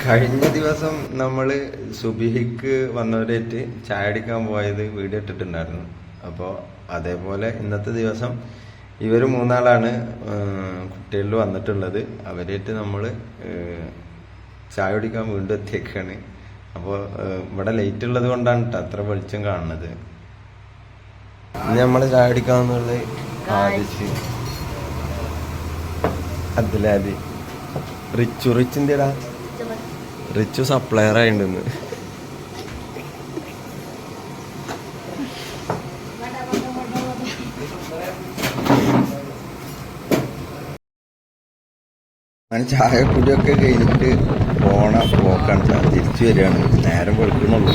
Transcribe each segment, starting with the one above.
കഴിഞ്ഞ ദിവസം നമ്മൾ സുബിഹിക്ക് വന്നവരായിട്ട് ചായ അടിക്കാൻ പോയത് വീഡിയോ ഇട്ടിട്ടുണ്ടായിരുന്നു. അപ്പോൾ അതേപോലെ ഇന്നത്തെ ദിവസം ഇവർ മൂന്നാളാണ് കുട്ടികളിൽ വന്നിട്ടുള്ളത്. അവരായിട്ട് നമ്മൾ ചായ കുടിക്കാൻ വീണ്ടും എത്തിയേക്കാണ്. അപ്പോൾ ഇവിടെ ലൈറ്റ് ഉള്ളത് കൊണ്ടാണ് കേട്ടോ അത്ര വെളിച്ചം കാണുന്നത്. ഇനി നമ്മൾ ചായ കുടിക്കാന്നുള്ളത് ആദിച്ച് അതിലാദി റിച്ചിന്റെടാ റിച്ചു സപ്ലയർ ആയിണ്ടെന്ന്. അങ്ങനെ ചായ കുടിയൊക്കെ കഴിഞ്ഞിട്ട് പോക്കാണ്. തിരിച്ചു വരികയാണ്. നേരം വെളുക്കണുള്ളൂ.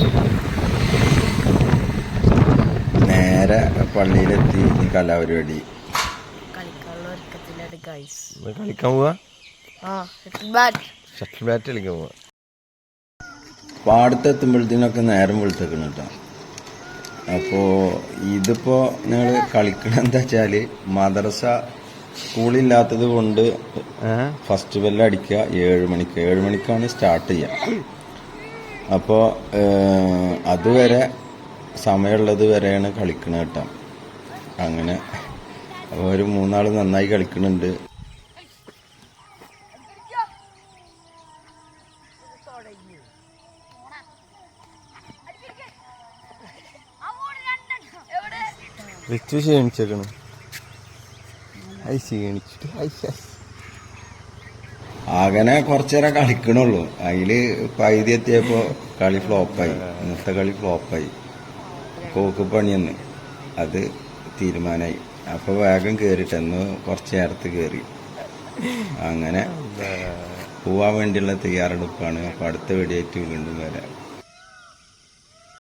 നേരെ പള്ളിയിലെത്തി കലാപരിപാടി കളിക്കാൻ പോവാ. ഷട്ടിൽ ബാറ്റ് കളിക്കാൻ പോവാ. പാടത്തെത്തുമ്പോഴത്തേനൊക്കെ നേരം വെളുത്തേക്കണം കേട്ടോ. അപ്പോൾ ഇതിപ്പോൾ ഞങ്ങൾ കളിക്കണം എന്താ വെച്ചാൽ മദ്രസ സ്കൂളില്ലാത്തത് കൊണ്ട് ഫസ്റ്റ് ബെല്ല് അടിക്കുക 7 മണിക്ക്. 7 മണിക്കാണ് സ്റ്റാർട്ട് ചെയ്യുക. അപ്പോൾ അതുവരെ സമയമുള്ളത് വരെയാണ് കളിക്കണത് കേട്ടോ. അങ്ങനെ അപ്പോൾ ഒരു 3 ആൾ നന്നായി കളിക്കുന്നുണ്ട്. റിച്ചു ക്ഷീണിച്ചേക്കണ്. അങ്ങനെ കുറച്ചേരം കളിക്കണുള്ളൂ. അതില് പൈതി എത്തിയപ്പോ കളി ഫ്ലോപ്പായി. ഇന്നത്തെ കളി ഫ്ലോപ്പായി. കോക്ക് പണിയെന്ന് അത് തീരുമാനമായി. അപ്പൊ വേഗം കേറിട്ടെന്ന് കുറച്ച് നേരത്ത് കേറി. അങ്ങനെ പോവാൻ വേണ്ടിയുള്ള തയ്യാറെടുപ്പാണ്. അപ്പൊ അടുത്ത വെടിയേറ്റ് വീണ്ടും വരാം.